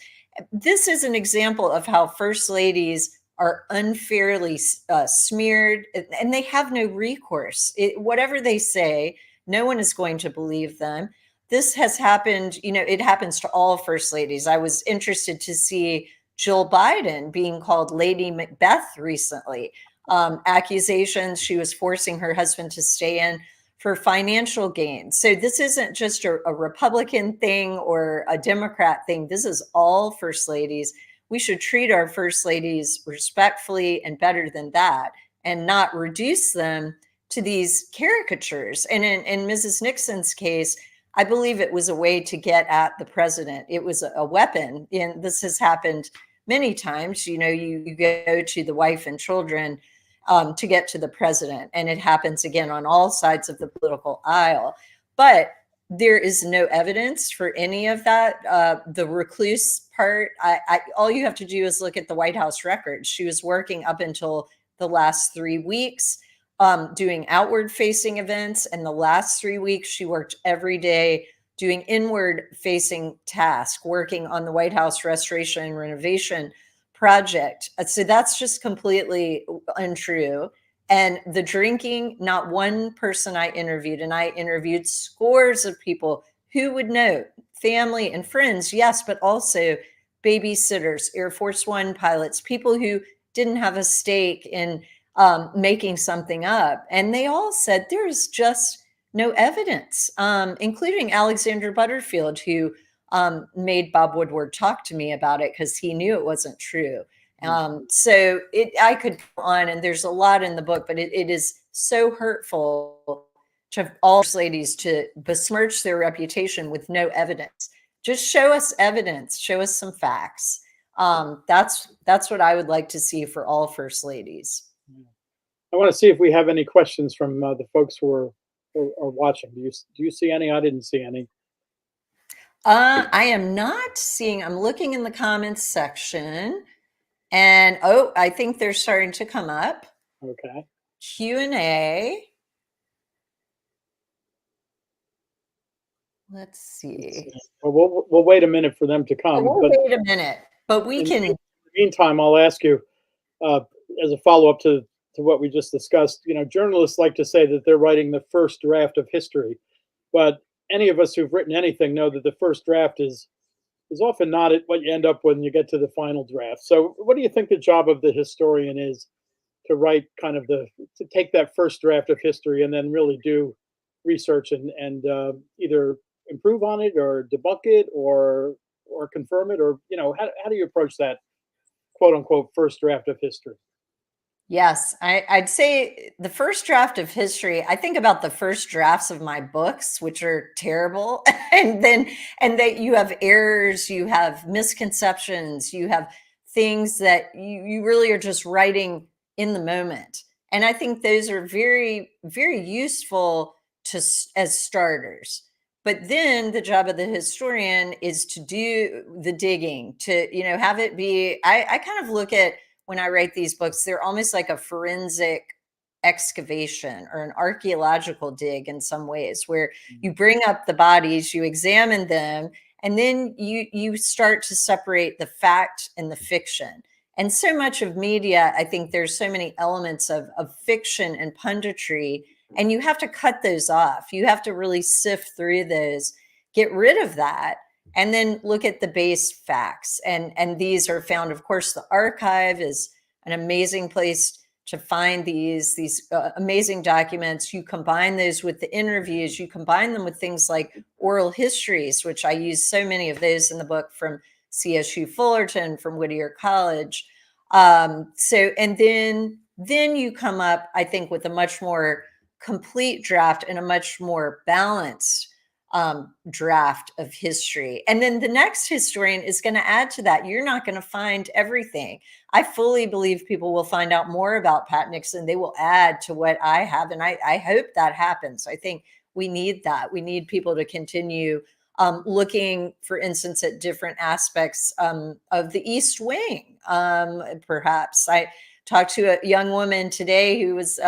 This is an example of how first ladies are unfairly smeared, and they have no recourse. Whatever they say, no one is going to believe them. This has happened, you know, it happens to all first ladies. I was interested to see Jill Biden being called Lady Macbeth recently. Accusations she was forcing her husband to stay in for financial gain. So this isn't just a Republican thing or a Democrat thing. This is all first ladies. We should treat our first ladies respectfully and better than that, and not reduce them to these caricatures. And in Mrs. Nixon's case, I believe it was a way to get at the president. It was a weapon. And this has happened many times. You know, you go to the wife and children to get to the president. And it happens again on all sides of the political aisle. But there is no evidence for any of that. The recluse part, all you have to do is look at the White House records. She was working up until the last 3 weeks, doing outward facing events. And the last 3 weeks, she worked every day doing inward facing tasks, working on the White House restoration and renovation project. So that's just completely untrue. And the drinking, not one person I interviewed, and I interviewed scores of people who would know, family and friends, yes, but also babysitters, Air Force One pilots, people who didn't have a stake in making something up. And they all said there's just no evidence, including Alexander Butterfield, who made Bob Woodward talk to me about it because he knew it wasn't true. So I could go on, and there's a lot in the book, but it is so hurtful to all ladies to besmirch their reputation with no evidence. Just show us evidence, show us some facts. That's what I would like to see for all first ladies. I want to see if we have any questions from the folks who are watching. Do you see any? I didn't see any. I am not seeing. I'm looking in the comments section, and I think they're starting to come up. Okay. Q&A. Let's see. Well, we'll wait a minute for them to come. We'll wait a minute, but we can. In the meantime, I'll ask you, as a follow-up to what we just discussed, journalists like to say that they're writing the first draft of history, but any of us who've written anything know that the first draft is often not what you end up when you get to the final draft. So what do you think the job of the historian is to write to take that first draft of history and then really do research and either improve on it or debunk it or confirm it, or how do you approach that quote unquote first draft of history? Yes, I'd say the first draft of history. I think about the first drafts of my books, which are terrible, and that you have errors, you have misconceptions, you have things that you really are just writing in the moment. And I think those are very, very useful as starters. But then the job of the historian is to do the digging, to have it be. I kind of look at, when I write these books, they're almost like a forensic excavation or an archaeological dig in some ways, where you bring up the bodies, you examine them, and then you start to separate the fact and the fiction. And so much of media, I think there's so many elements of fiction and punditry, and you have to cut those off. You have to really sift through those, get rid of that, and then look at the base facts. And these are found, of course, the archive is an amazing place to find these amazing documents. You combine those with the interviews, you combine them with things like oral histories, which I use so many of those in the book, from CSU Fullerton, from Whittier College. And then you come up, I think, with a much more complete draft and a much more balanced draft of history. And then the next historian is going to add to that. You're not going to find everything. I fully believe people will find out more about Pat Nixon. They will add to what I have. And I hope that happens. I think we need that. We need people to continue looking, for instance, at different aspects of the East Wing. Perhaps I talked to a young woman today who was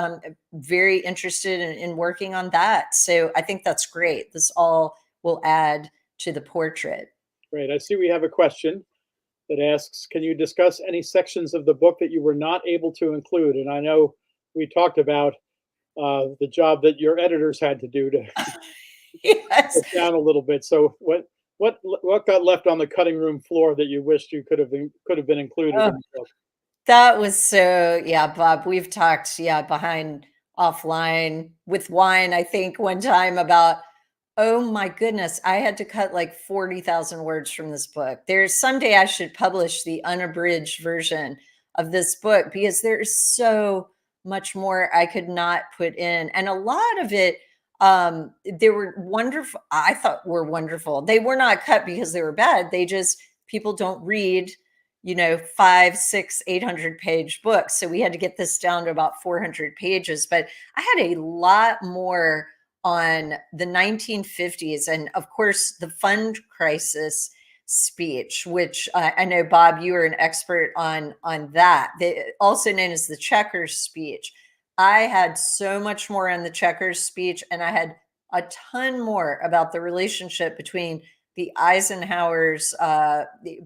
very interested in working on that. So I think that's great. This all will add to the portrait. Great. I see we have a question that asks, can you discuss any sections of the book that you were not able to include? And I know we talked about the job that your editors had to do to Yes. put down a little bit. So what got left on the cutting room floor that you wished you could have been included in the book? That was so, Bob, we've talked, behind offline with wine, I think one time about, oh my goodness, I had to cut like 40,000 words from this book. Someday I should publish the unabridged version of this book, because there is so much more I could not put in. And a lot of it, they were wonderful. I thought were wonderful. They were not cut because they were bad. People don't read 500, 600, 800 page books. So we had to get this down to about 400 pages. But I had a lot more on the 1950s. And of course, the fund crisis speech, which I know, Bob, you are an expert on that, also known as the Chequers speech. I had so much more on the Chequers speech, and I had a ton more about the relationship between the Eisenhowers,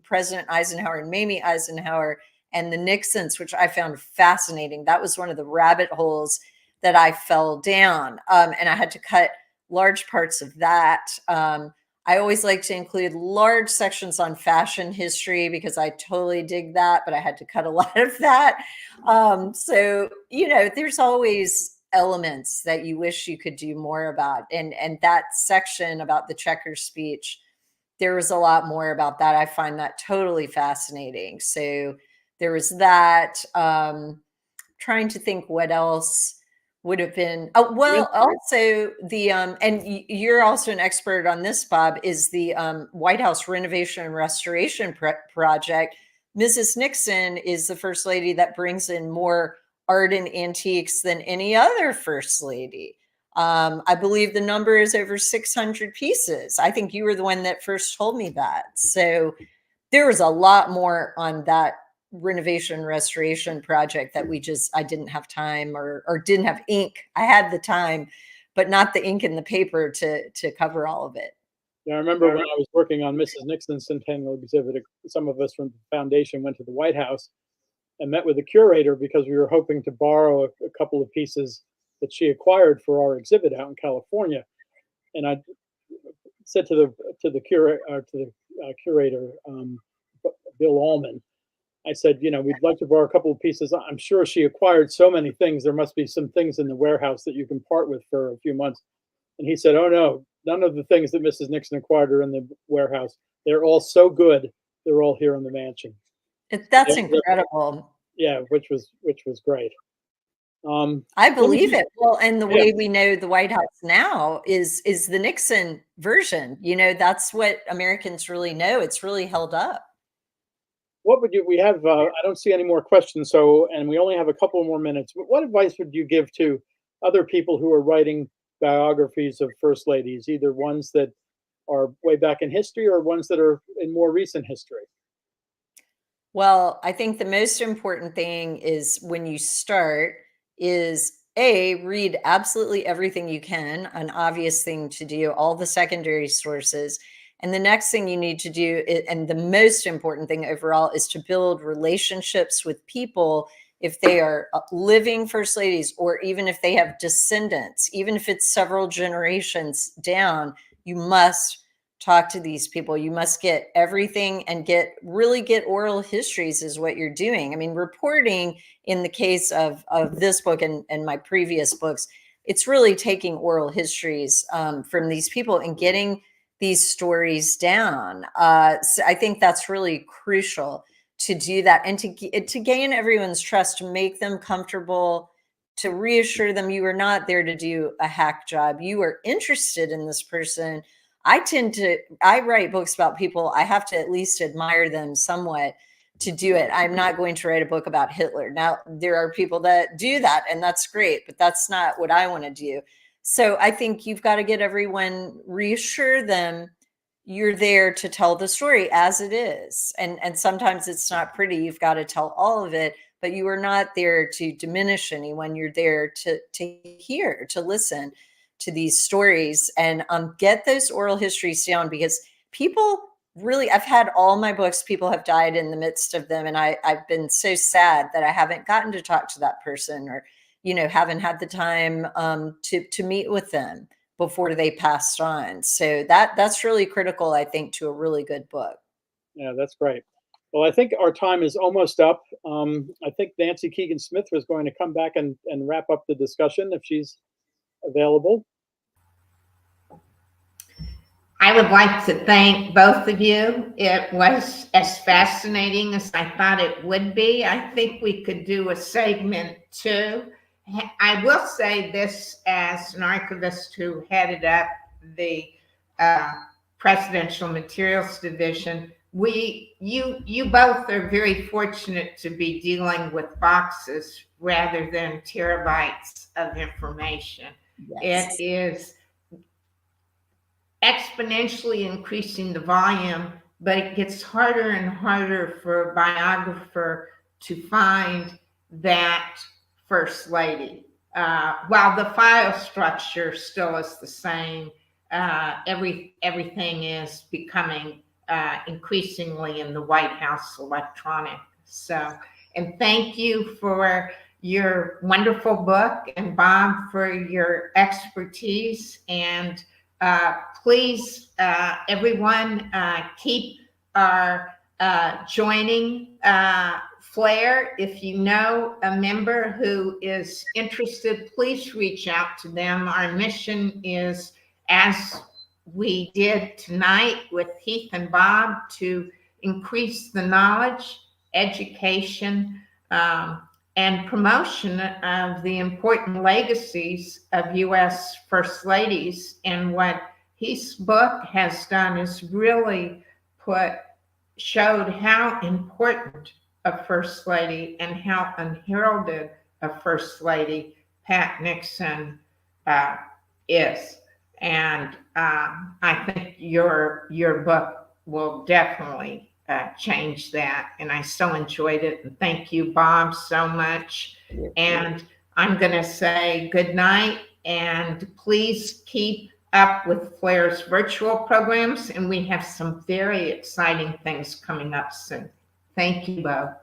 President Eisenhower and Mamie Eisenhower, and the Nixons, which I found fascinating. That was one of the rabbit holes that I fell down, and I had to cut large parts of that. I always like to include large sections on fashion history because I totally dig that, but I had to cut a lot of that. So, there's always elements that you wish you could do more about. And that section about the Chequers speech, there was a lot more about that. I find that totally fascinating. So there was that. Trying to think what else would have been. Oh, well, also the and you're also an expert on this, Bob, is the White House renovation and restoration project. Mrs. Nixon is the first lady that brings in more art and antiques than any other first lady. I believe the number is over 600 pieces. I think you were the one that first told me that. So there was a lot more on that renovation restoration project that I didn't have time or didn't have ink. I had the time, but not the ink and the paper to cover all of it. Yeah, I remember when I was working on Mrs. Nixon Centennial exhibit, some of us from the foundation went to the White House and met with the curator because we were hoping to borrow a couple of pieces that she acquired for our exhibit out in California. And I said to the curator, Bill Allman, I said, we'd like to borrow a couple of pieces. I'm sure she acquired so many things. There must be some things in the warehouse that you can part with for a few months. And he said, oh, no, none of the things that Mrs. Nixon acquired are in the warehouse. They're all so good. They're all here in the mansion. That's incredible. Yeah, which was great. I believe it. Well, and the way we know the White House now is the Nixon version. That's what Americans really know. It's really held up. What would we have? I don't see any more questions. And we only have a couple more minutes. But what advice would you give to other people who are writing biographies of first ladies, either ones that are way back in history or ones that are in more recent history? Well, I think the most important thing is when you start is read absolutely everything you can, an obvious thing to do, all the secondary sources. And the next thing you need to do, and the most important thing overall, is to build relationships with people if they are living first ladies, or even if they have descendants, even if it's several generations down, you must talk to these people. You must get everything and really get oral histories is what you're doing. I mean, reporting in the case of this book and my previous books, it's really taking oral histories from these people and getting these stories down. So I think that's really crucial to do that, and to gain everyone's trust, to make them comfortable, to reassure them you are not there to do a hack job. You are interested in this person. I write books about people. I have to at least admire them somewhat to do it. I'm not going to write a book about Hitler. Now, there are people that do that, and that's great, but that's not what I want to do. So I think you've got to get everyone, reassure them you're there to tell the story as it is. And sometimes it's not pretty. You've got to tell all of it, but you are not there to diminish anyone. You're there to hear, to listen to these stories, and get those oral histories down, because people really, I've had all my books, people have died in the midst of them. And I've been so sad that I haven't gotten to talk to that person, or, haven't had the time to meet with them before they passed on. So that's really critical, I think, to a really good book. Yeah, that's great. Well, I think our time is almost up. I think Nancy Keegan Smith was going to come back and wrap up the discussion if she's available. I would like to thank both of you. It was as fascinating as I thought it would be. I think we could do a segment 2. I will say this as an archivist who headed up the Presidential Materials Division. You both are very fortunate to be dealing with boxes rather than terabytes of information. Yes. It is exponentially increasing the volume, but it gets harder and harder for a biographer to find that first lady. While the file structure still is the same, everything is becoming increasingly in the White House electronic. So, And thank you for your wonderful book, and Bob for your expertise. And please, everyone, keep our joining Flair. If you know a member who is interested, please reach out to them. Our mission is, as we did tonight with Heath and Bob, to increase the knowledge, education, and promotion of the important legacies of U.S. First Ladies. And what Heath's book has done is really showed how important a First Lady and how unheralded a First Lady Pat Nixon is. And I think your book will definitely change that. And I so enjoyed it. And thank you, Bob, so much. And I'm going to say good night. And please keep up with Flair's virtual programs. And we have some very exciting things coming up soon. Thank you, Bo.